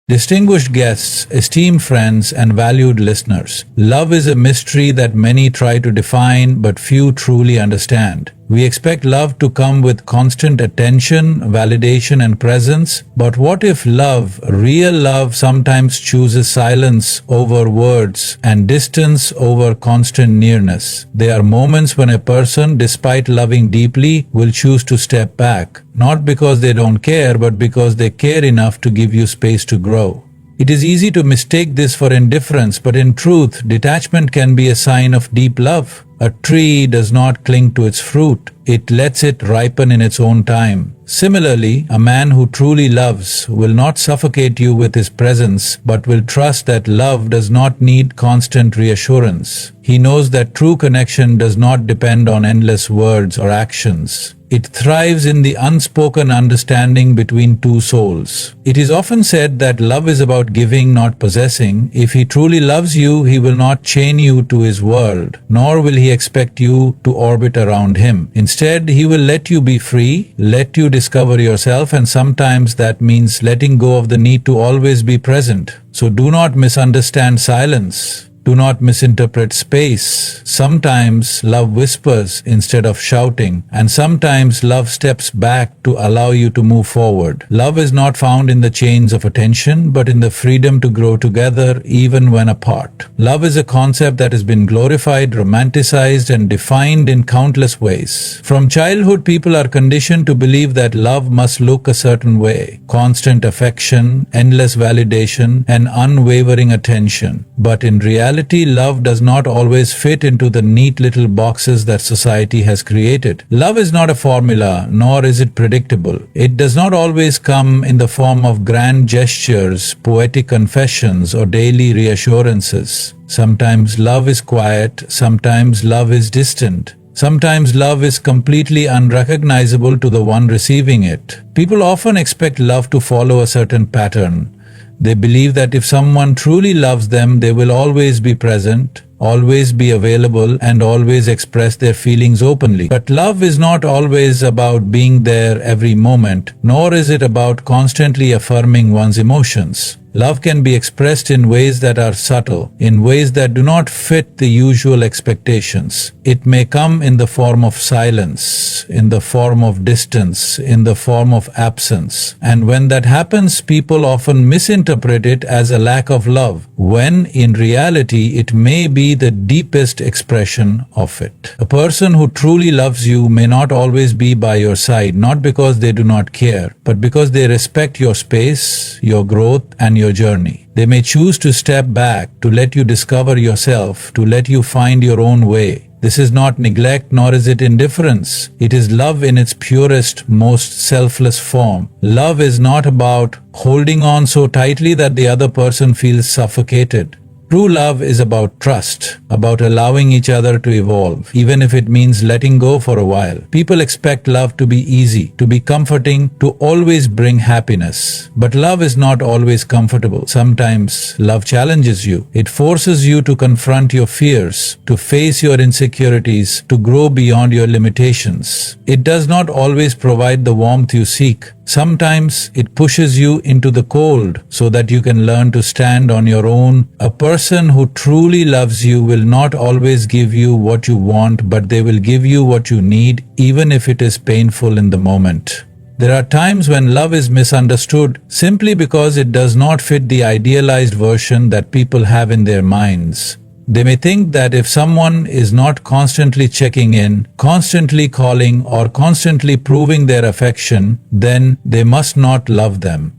Distinguished guests, esteemed friends, and valued listeners, love is a mystery that many try to define but few truly understand. We expect love to come with constant attention, validation, and presence, but what if love, real love, sometimes chooses silence over words and distance over constant nearness? There are moments when a person, despite loving deeply, will choose to step back, not because they don't care, but because they care enough to give you space to grow. It is easy to mistake this for indifference, but in truth, detachment can be a sign of deep love. A tree does not cling to its fruit, it lets it ripen in its own time. Similarly, a man who truly loves will not suffocate you with his presence, but will trust that love does not need constant reassurance. He knows that true connection does not depend on endless words or actions. It thrives in the unspoken understanding between two souls. It is often said that love is about giving, not possessing. If he truly loves you, he will not chain you to his world, nor will he expect you to orbit around him. Instead, he will let you be free, let you discover yourself, and sometimes that means letting go of the need to always be present. So do not misunderstand silence. Do not misinterpret space. Sometimes love whispers instead of shouting, and sometimes love steps back to allow you to move forward. Love is not found in the chains of attention, but in the freedom to grow together even when apart. Love is a concept that has been glorified, romanticized, and defined in countless ways. From childhood, people are conditioned to believe that love must look a certain way: constant affection, endless validation, and unwavering attention. But in reality, love does not always fit into the neat little boxes that society has created. Love is not a formula, nor is it predictable. It does not always come in the form of grand gestures, poetic confessions, or daily reassurances. Sometimes love is quiet, sometimes love is distant. Sometimes love is completely unrecognizable to the one receiving it. People often expect love to follow a certain pattern. They believe that if someone truly loves them, they will always be present, always be available, and always express their feelings openly. But love is not always about being there every moment, nor is it about constantly affirming one's emotions. Love can be expressed in ways that are subtle, in ways that do not fit the usual expectations. It may come in the form of silence, in the form of distance, in the form of absence. And when that happens, people often misinterpret it as a lack of love, when in reality it may be the deepest expression of it. A person who truly loves you may not always be by your side, not because they do not care, but because they respect your space, your growth, and your journey. They may choose to step back, to let you discover yourself, to let you find your own way. This is not neglect, nor is it indifference. It is love in its purest, most selfless form. Love is not about holding on so tightly that the other person feels suffocated. True love is about trust, about allowing each other to evolve, even if it means letting go for a while. People expect love to be easy, to be comforting, to always bring happiness. But love is not always comfortable. Sometimes love challenges you. It forces you to confront your fears, to face your insecurities, to grow beyond your limitations. It does not always provide the warmth you seek. Sometimes it pushes you into the cold so that you can learn to stand on your own. A person who truly loves you will not always give you what you want, but they will give you what you need, even if it is painful in the moment. There are times when love is misunderstood simply because it does not fit the idealized version that people have in their minds. They may think that if someone is not constantly checking in, constantly calling, or constantly proving their affection, then they must not love them.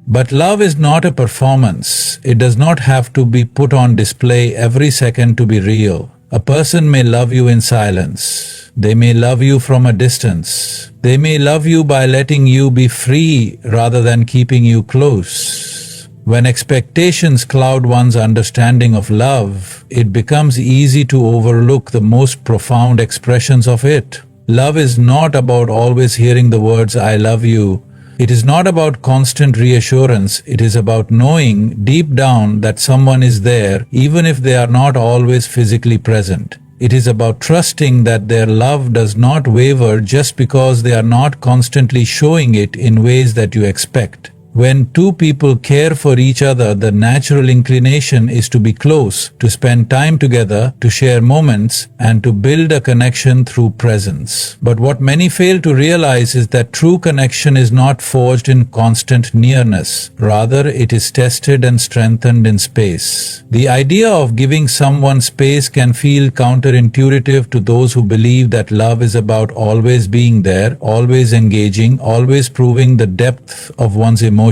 But love is not a performance. It does not have to be put on display every second to be real. A person may love you in silence. They may love you from a distance. They may love you by letting you be free rather than keeping you close. When expectations cloud one's understanding of love, it becomes easy to overlook the most profound expressions of it. Love is not about always hearing the words "I love you." It is not about constant reassurance. It is about knowing deep down that someone is there, even if they are not always physically present. It is about trusting that their love does not waver just because they are not constantly showing it in ways that you expect. When two people care for each other, the natural inclination is to be close, to spend time together, to share moments, and to build a connection through presence. But what many fail to realize is that true connection is not forged in constant nearness. Rather, it is tested and strengthened in space. The idea of giving someone space can feel counterintuitive to those who believe that love is about always being there, always engaging, always proving the depth of one's emotions.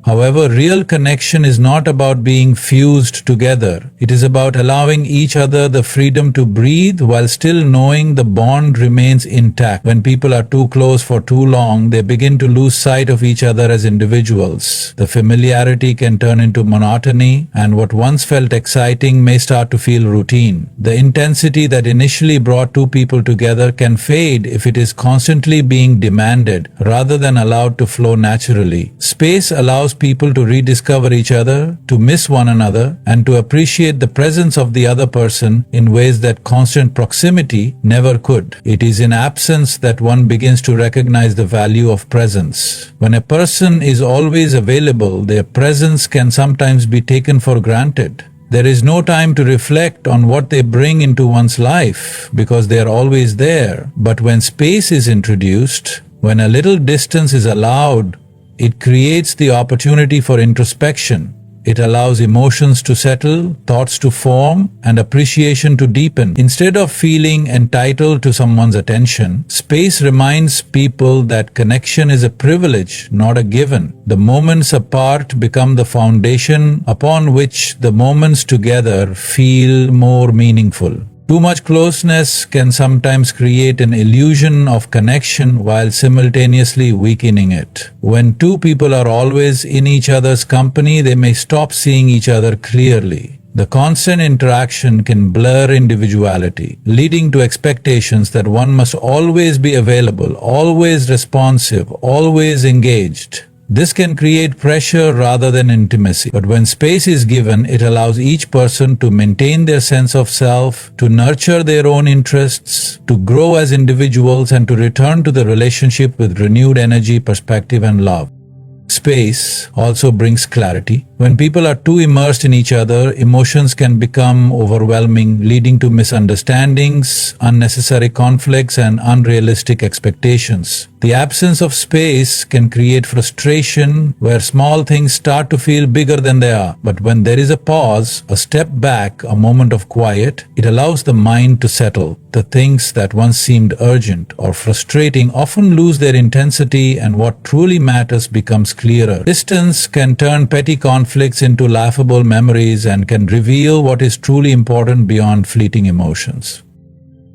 However, real connection is not about being fused together. It is about allowing each other the freedom to breathe while still knowing the bond remains intact. When people are too close for too long, they begin to lose sight of each other as individuals. The familiarity can turn into monotony, and what once felt exciting may start to feel routine. The intensity that initially brought two people together can fade if it is constantly being demanded rather than allowed to flow naturally. Space allows people to rediscover each other, to miss one another, and to appreciate the presence of the other person in ways that constant proximity never could. It is in absence that one begins to recognize the value of presence. When a person is always available, their presence can sometimes be taken for granted. There is no time to reflect on what they bring into one's life because they are always there. But when space is introduced, when a little distance is allowed, it creates the opportunity for introspection. It allows emotions to settle, thoughts to form, and appreciation to deepen. Instead of feeling entitled to someone's attention, space reminds people that connection is a privilege, not a given. The moments apart become the foundation upon which the moments together feel more meaningful. Too much closeness can sometimes create an illusion of connection while simultaneously weakening it. When two people are always in each other's company, they may stop seeing each other clearly. The constant interaction can blur individuality, leading to expectations that one must always be available, always responsive, always engaged. This can create pressure rather than intimacy. But when space is given, it allows each person to maintain their sense of self, to nurture their own interests, to grow as individuals, and to return to the relationship with renewed energy, perspective, and love. Space also brings clarity. When people are too immersed in each other, emotions can become overwhelming, leading to misunderstandings, unnecessary conflicts, and unrealistic expectations. The absence of space can create frustration where small things start to feel bigger than they are. But when there is a pause, a step back, a moment of quiet, it allows the mind to settle. The things that once seemed urgent or frustrating often lose their intensity, and what truly matters becomes clearer. Distance can turn petty conflicts into laughable memories and can reveal what is truly important beyond fleeting emotions.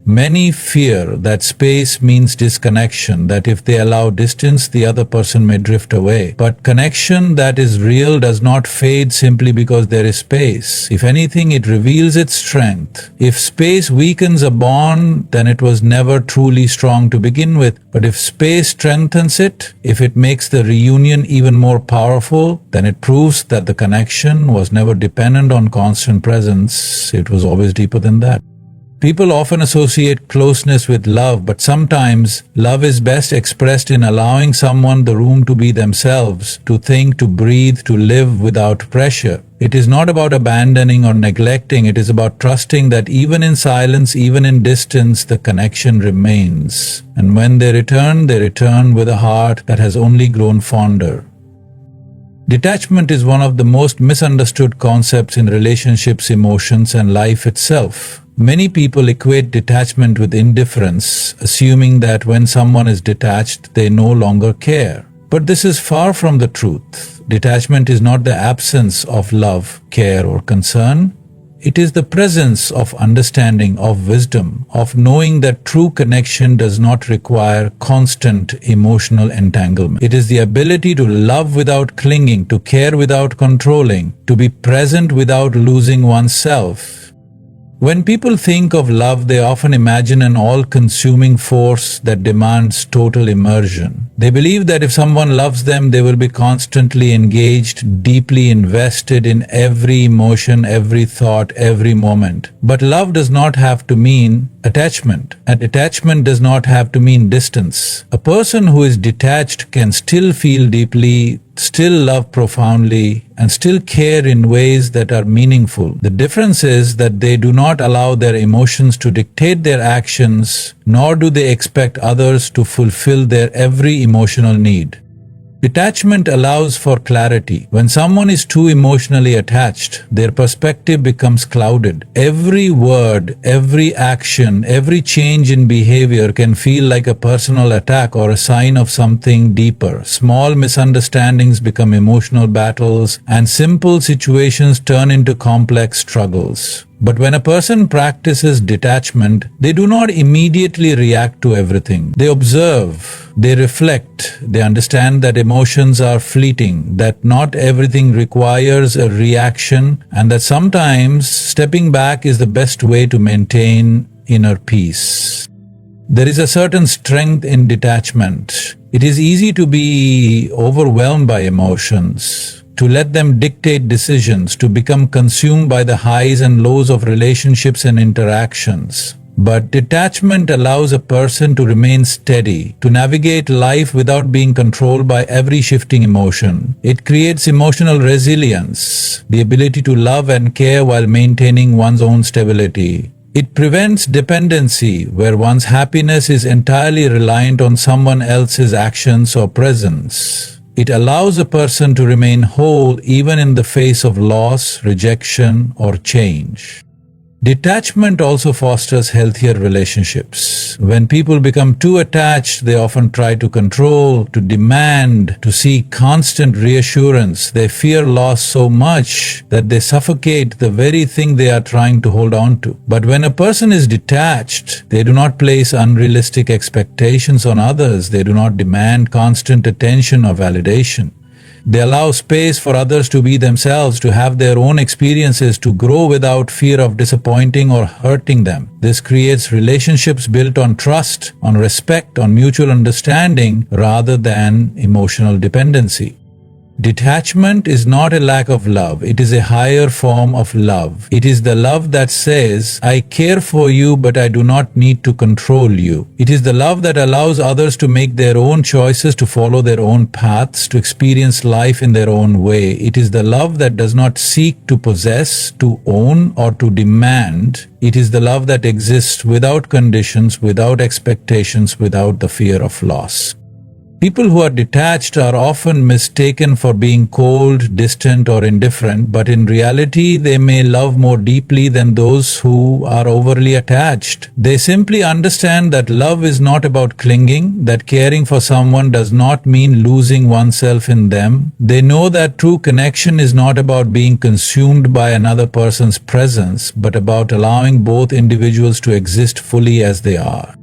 Many fear that space means disconnection, that if they allow distance, the other person may drift away. But connection that is real does not fade simply because there is space. If anything, it reveals its strength. If space weakens a bond, then it was never truly strong to begin with. But if space strengthens it, if it makes the reunion even more powerful, then it proves that the connection was never dependent on constant presence. It was always deeper than that. People often associate closeness with love, but sometimes love is best expressed in allowing someone the room to be themselves, to think, to breathe, to live without pressure. It is not about abandoning or neglecting, it is about trusting that even in silence, even in distance, the connection remains. And when they return with a heart that has only grown fonder. Detachment is one of the most misunderstood concepts in relationships, emotions, and life itself. Many people equate detachment with indifference, assuming that when someone is detached, they no longer care. But this is far from the truth. Detachment is not the absence of love, care, or concern. It is the presence of understanding, of wisdom, of knowing that true connection does not require constant emotional entanglement. It is the ability to love without clinging, to care without controlling, to be present without losing oneself. When people think of love, they often imagine an all-consuming force that demands total immersion. They believe that if someone loves them, they will be constantly engaged, deeply invested in every emotion, every thought, every moment. But love does not have to mean attachment, and attachment does not have to mean distance. A person who is detached can still feel deeply, still love profoundly, and still care in ways that are meaningful. The difference is that they do not allow their emotions to dictate their actions, nor do they expect others to fulfill their every emotional need. Detachment allows for clarity. When someone is too emotionally attached, their perspective becomes clouded. Every word, every action, every change in behavior can feel like a personal attack or a sign of something deeper. Small misunderstandings become emotional battles, and simple situations turn into complex struggles. But when a person practices detachment, they do not immediately react to everything. They observe, they reflect, they understand that emotions are fleeting, that not everything requires a reaction, and that sometimes stepping back is the best way to maintain inner peace. There is a certain strength in detachment. It is easy to be overwhelmed by emotions, to let them dictate decisions, to become consumed by the highs and lows of relationships and interactions. But detachment allows a person to remain steady, to navigate life without being controlled by every shifting emotion. It creates emotional resilience, the ability to love and care while maintaining one's own stability. It prevents dependency, where one's happiness is entirely reliant on someone else's actions or presence. It allows a person to remain whole even in the face of loss, rejection, or change. Detachment also fosters healthier relationships. When people become too attached, they often try to control, to demand, to seek constant reassurance. They fear loss so much that they suffocate the very thing they are trying to hold on to. But when a person is detached, they do not place unrealistic expectations on others. They do not demand constant attention or validation. They allow space for others to be themselves, to have their own experiences, to grow without fear of disappointing or hurting them. This creates relationships built on trust, on respect, on mutual understanding, rather than emotional dependency. Detachment is not a lack of love. It is a higher form of love. It is the love that says, I care for you, but I do not need to control you. It is the love that allows others to make their own choices, to follow their own paths, to experience life in their own way. It is the love that does not seek to possess, to own, or to demand. It is the love that exists without conditions, without expectations, without the fear of loss. People who are detached are often mistaken for being cold, distant, or indifferent, but in reality, they may love more deeply than those who are overly attached. They simply understand that love is not about clinging, that caring for someone does not mean losing oneself in them. They know that true connection is not about being consumed by another person's presence, but about allowing both individuals to exist fully as they are.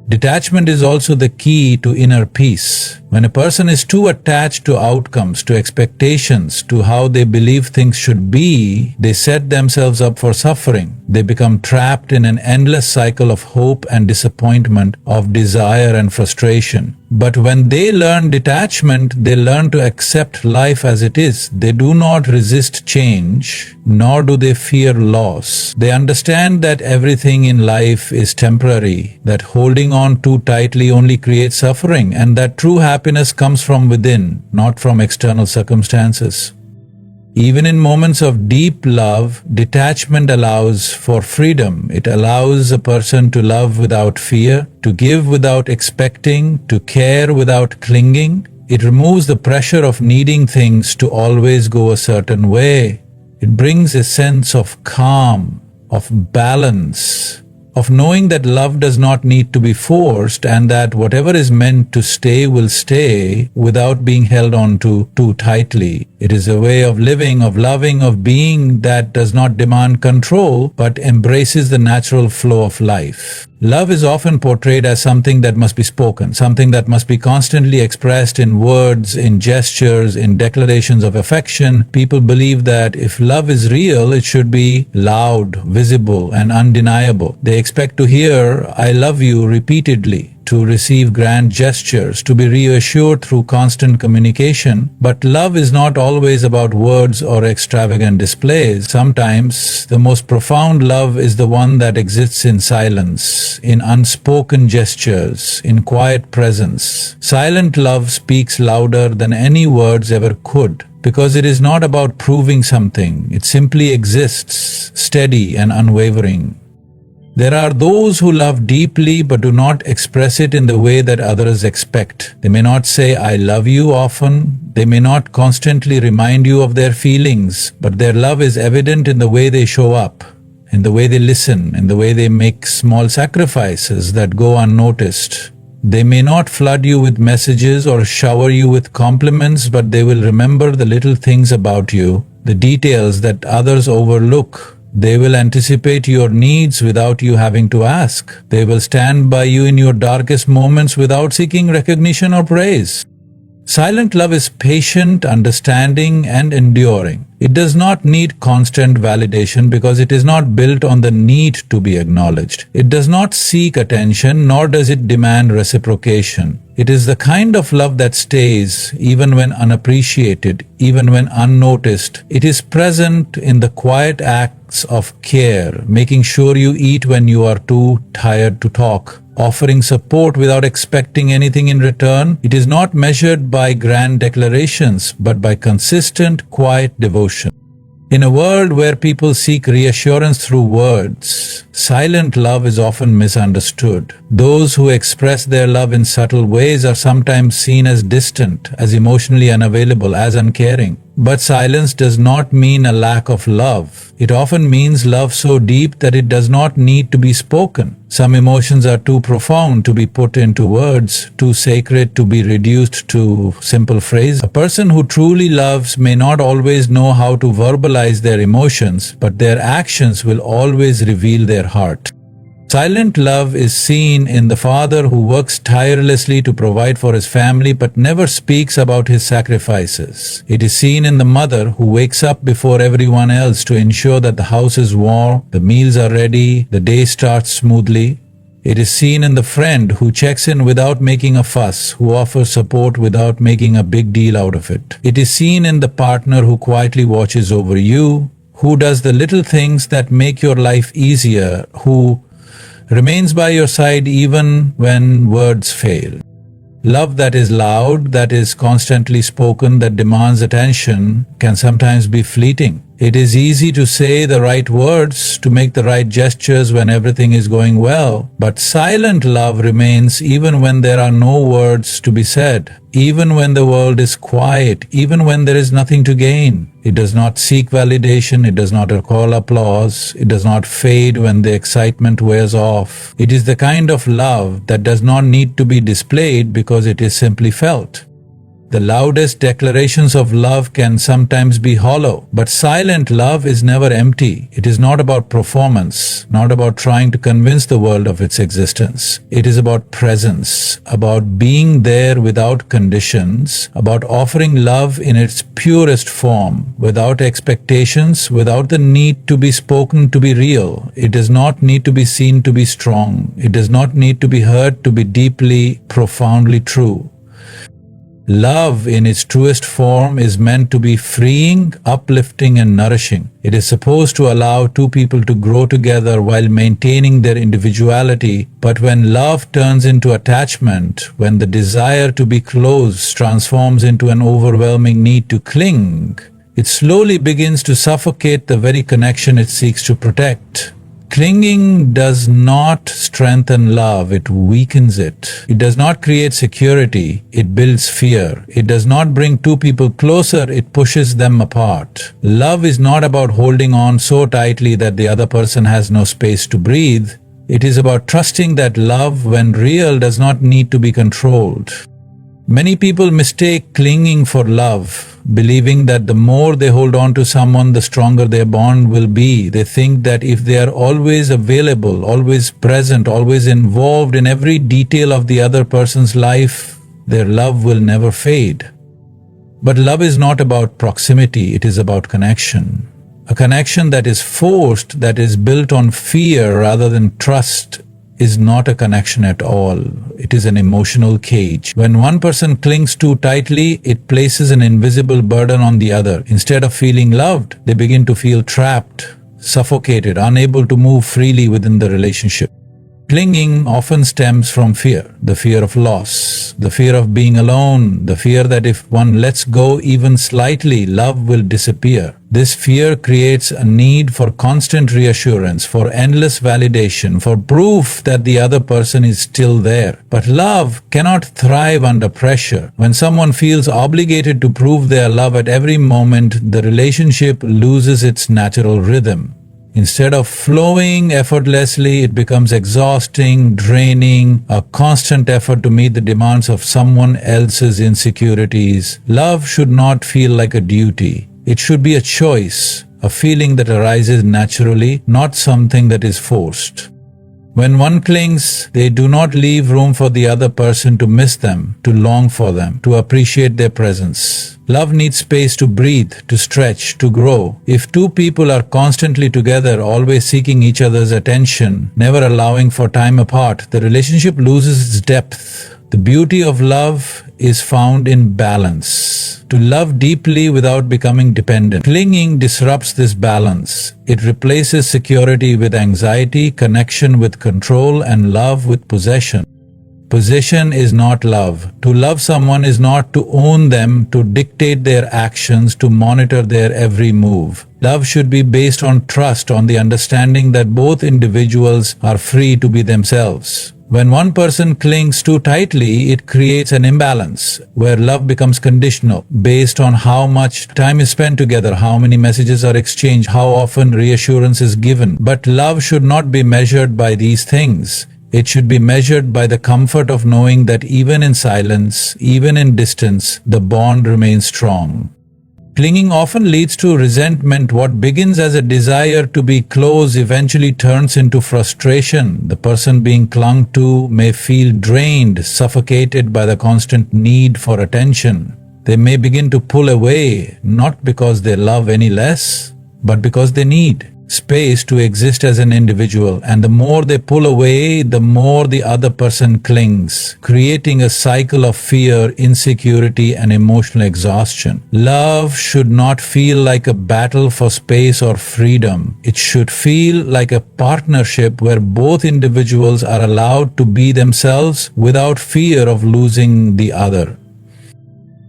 Detachment is also the key to inner peace. When a person is too attached to outcomes, to expectations, to how they believe things should be, they set themselves up for suffering. They become trapped in an endless cycle of hope and disappointment, of desire and frustration. But when they learn detachment, they learn to accept life as it is. They do not resist change, nor do they fear loss. They understand that everything in life is temporary, that holding on too tightly only creates suffering, and that true happiness comes from within, not from external circumstances. Even in moments of deep love, detachment allows for freedom. It allows a person to love without fear, to give without expecting, to care without clinging. It removes the pressure of needing things to always go a certain way. It brings a sense of calm, of balance, of knowing that love does not need to be forced, and that whatever is meant to stay will stay without being held on to too tightly. It is a way of living, of loving, of being that does not demand control, but embraces the natural flow of life. Love is often portrayed as something that must be spoken, something that must be constantly expressed in words, in gestures, in declarations of affection. People believe that if love is real, it should be loud, visible, and undeniable. They expect to hear, I love you, repeatedly, to receive grand gestures, to be reassured through constant communication. But love is not always about words or extravagant displays. Sometimes the most profound love is the one that exists in silence, in unspoken gestures, in quiet presence. Silent love speaks louder than any words ever could, because it is not about proving something. It simply exists, steady and unwavering. There are those who love deeply but do not express it in the way that others expect. They may not say, "I love you" often. They may not constantly remind you of their feelings, but their love is evident in the way they show up, in the way they listen, in the way they make small sacrifices that go unnoticed. They may not flood you with messages or shower you with compliments, but they will remember the little things about you, the details that others overlook. They will anticipate your needs without you having to ask. They will stand by you in your darkest moments without seeking recognition or praise. Silent love is patient, understanding, and enduring. It does not need constant validation because it is not built on the need to be acknowledged. It does not seek attention, nor does it demand reciprocation. It is the kind of love that stays even when unappreciated, even when unnoticed. It is present in the quiet acts of care, making sure you eat when you are too tired to talk, offering support without expecting anything in return. It is not measured by grand declarations, but by consistent, quiet devotion. In a world where people seek reassurance through words, silent love is often misunderstood. Those who express their love in subtle ways are sometimes seen as distant, as emotionally unavailable, as uncaring. But silence does not mean a lack of love. It often means love so deep that it does not need to be spoken. Some emotions are too profound to be put into words, too sacred to be reduced to simple phrases. A person who truly loves may not always know how to verbalize their emotions, but their actions will always reveal their heart. Silent love is seen in the father who works tirelessly to provide for his family but never speaks about his sacrifices. It is seen in the mother who wakes up before everyone else to ensure that the house is warm, the meals are ready, the day starts smoothly. It is seen in the friend who checks in without making a fuss, who offers support without making a big deal out of it. It is seen in the partner who quietly watches over you, who does the little things that make your life easier, who remains by your side even when words fail. Love that is loud, that is constantly spoken, that demands attention, can sometimes be fleeting. It is easy to say the right words, to make the right gestures when everything is going well, but silent love remains even when there are no words to be said, even when the world is quiet, even when there is nothing to gain. It does not seek validation, it does not recall applause, it does not fade when the excitement wears off. It is the kind of love that does not need to be displayed because it is simply felt. The loudest declarations of love can sometimes be hollow, but silent love is never empty. It is not about performance, not about trying to convince the world of its existence. It is about presence, about being there without conditions, about offering love in its purest form, without expectations, without the need to be spoken to be real. It does not need to be seen to be strong. It does not need to be heard to be deeply, profoundly true. Love in its truest form is meant to be freeing, uplifting, and nourishing. It is supposed to allow two people to grow together while maintaining their individuality. But when love turns into attachment, when the desire to be close transforms into an overwhelming need to cling, it slowly begins to suffocate the very connection it seeks to protect. Clinging does not strengthen love, it weakens it. It does not create security, it builds fear. It does not bring two people closer, it pushes them apart. Love is not about holding on so tightly that the other person has no space to breathe. It is about trusting that love, when real, does not need to be controlled. Many people mistake clinging for love, believing that the more they hold on to someone, the stronger their bond will be. They think that if they are always available, always present, always involved in every detail of the other person's life, their love will never fade. But love is not about proximity, it is about connection. A connection that is forced, that is built on fear rather than trust, is not a connection at all. It is an emotional cage. When one person clings too tightly, it places an invisible burden on the other. Instead of feeling loved, they begin to feel trapped, suffocated, unable to move freely within the relationship. Clinging often stems from fear, the fear of loss, the fear of being alone, the fear that if one lets go even slightly, love will disappear. This fear creates a need for constant reassurance, for endless validation, for proof that the other person is still there. But love cannot thrive under pressure. When someone feels obligated to prove their love at every moment, the relationship loses its natural rhythm. Instead of flowing effortlessly, it becomes exhausting, draining, a constant effort to meet the demands of someone else's insecurities. Love should not feel like a duty. It should be a choice, a feeling that arises naturally, not something that is forced. When one clings, they do not leave room for the other person to miss them, to long for them, to appreciate their presence. Love needs space to breathe, to stretch, to grow. If two people are constantly together, always seeking each other's attention, never allowing for time apart, the relationship loses its depth. The beauty of love is found in balance. To love deeply without becoming dependent. Clinging disrupts this balance. It replaces security with anxiety, connection with control, and love with possession. Possession is not love. To love someone is not to own them, to dictate their actions, to monitor their every move. Love should be based on trust, on the understanding that both individuals are free to be themselves. When one person clings too tightly, it creates an imbalance where love becomes conditional, based on how much time is spent together, how many messages are exchanged, how often reassurance is given. But love should not be measured by these things. It should be measured by the comfort of knowing that even in silence, even in distance, the bond remains strong. Clinging often leads to resentment. What begins as a desire to be close eventually turns into frustration. The person being clung to may feel drained, suffocated by the constant need for attention. They may begin to pull away, not because they love any less, but because they need space to exist as an individual, and the more they pull away, the more the other person clings, creating a cycle of fear, insecurity, and emotional exhaustion. Love should not feel like a battle for space or freedom. It should feel like a partnership where both individuals are allowed to be themselves without fear of losing the other.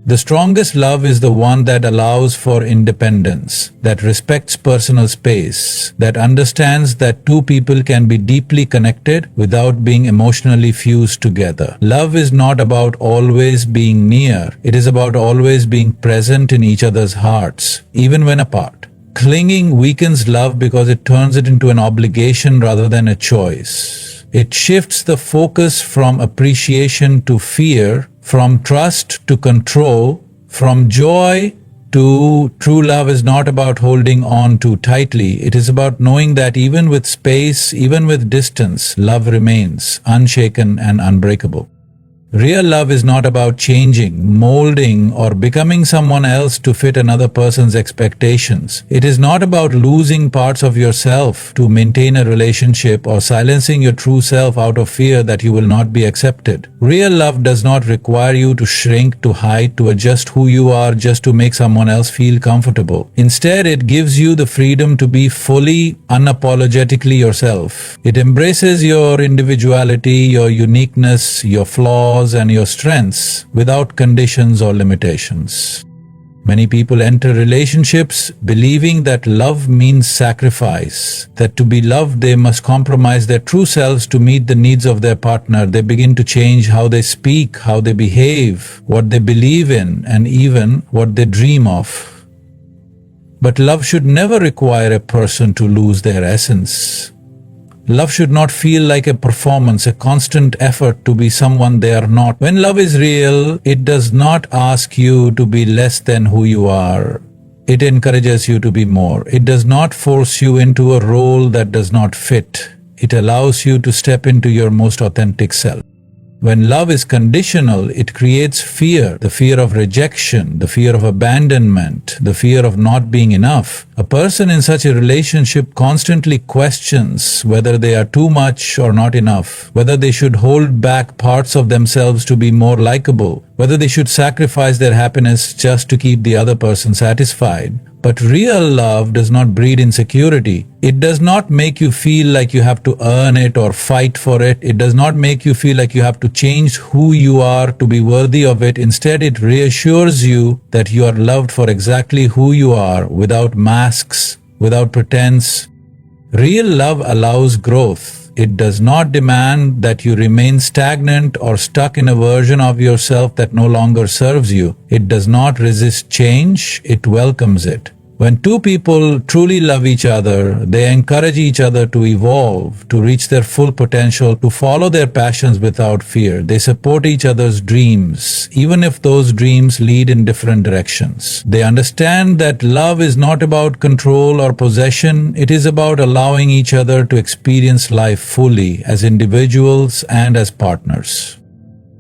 The strongest love is the one that allows for independence, that respects personal space, that understands that two people can be deeply connected without being emotionally fused together. Love is not about always being near. It is about always being present in each other's hearts, even when apart. Clinging weakens love because it turns it into an obligation rather than a choice. It shifts the focus from appreciation to fear, from trust to control, from joy to true love is not about holding on too tightly. It is about knowing that even with space, even with distance, love remains unshaken and unbreakable. Real love is not about changing, molding, or becoming someone else to fit another person's expectations. It is not about losing parts of yourself to maintain a relationship or silencing your true self out of fear that you will not be accepted. Real love does not require you to shrink, to hide, to adjust who you are just to make someone else feel comfortable. Instead, it gives you the freedom to be fully, unapologetically yourself. It embraces your individuality, your uniqueness, your flaws, and your strengths without conditions or limitations. Many people enter relationships believing that love means sacrifice, that to be loved they must compromise their true selves to meet the needs of their partner. They begin to change how they speak, how they behave, what they believe in, and even what they dream of. But love should never require a person to lose their essence. Love should not feel like a performance, a constant effort to be someone they are not. When love is real, it does not ask you to be less than who you are. It encourages you to be more. It does not force you into a role that does not fit. It allows you to step into your most authentic self. When love is conditional, it creates fear, the fear of rejection, the fear of abandonment, the fear of not being enough. A person in such a relationship constantly questions whether they are too much or not enough, whether they should hold back parts of themselves to be more likable, whether they should sacrifice their happiness just to keep the other person satisfied. But real love does not breed insecurity. It does not make you feel like you have to earn it or fight for it. It does not make you feel like you have to change who you are to be worthy of it. Instead, it reassures you that you are loved for exactly who you are, without masks, without pretense. Real love allows growth. It does not demand that you remain stagnant or stuck in a version of yourself that no longer serves you. It does not resist change, it welcomes it. When two people truly love each other, they encourage each other to evolve, to reach their full potential, to follow their passions without fear. They support each other's dreams, even if those dreams lead in different directions. They understand that love is not about control or possession. It is about allowing each other to experience life fully as individuals and as partners.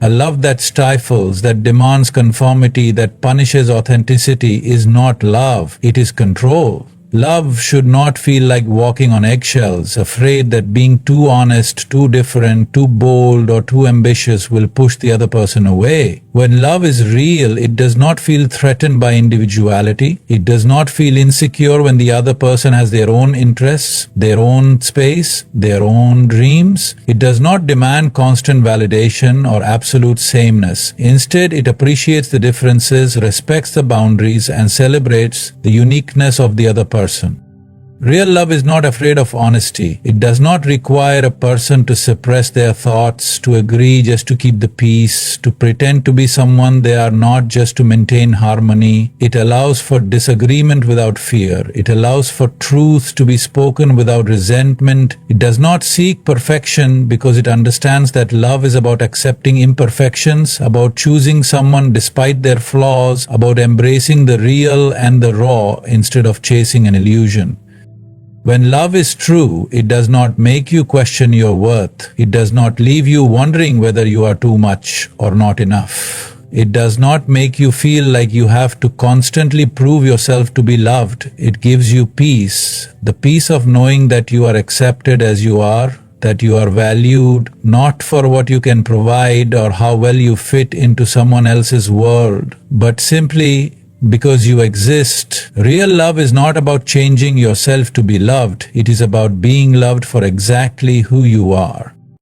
A love that stifles, that demands conformity, that punishes authenticity is not love, it is control. Love should not feel like walking on eggshells, afraid that being too honest, too different, too bold, or too ambitious will push the other person away. When love is real, it does not feel threatened by individuality. It does not feel insecure when the other person has their own interests, their own space, their own dreams. It does not demand constant validation or absolute sameness. Instead, it appreciates the differences, respects the boundaries, and celebrates the uniqueness of the other person. Real love is not afraid of honesty. It does not require a person to suppress their thoughts, to agree just to keep the peace, to pretend to be someone they are not just to maintain harmony. It allows for disagreement without fear. It allows for truth to be spoken without resentment. It does not seek perfection because it understands that love is about accepting imperfections, about choosing someone despite their flaws, about embracing the real and the raw instead of chasing an illusion. When love is true, it does not make you question your worth. It does not leave you wondering whether you are too much or not enough. It does not make you feel like you have to constantly prove yourself to be loved. It gives you peace, the peace of knowing that you are accepted as you are, that you are valued, not for what you can provide or how well you fit into someone else's world, but simply because you exist. Real love is not about changing yourself to be loved. It is about being loved for exactly who you are.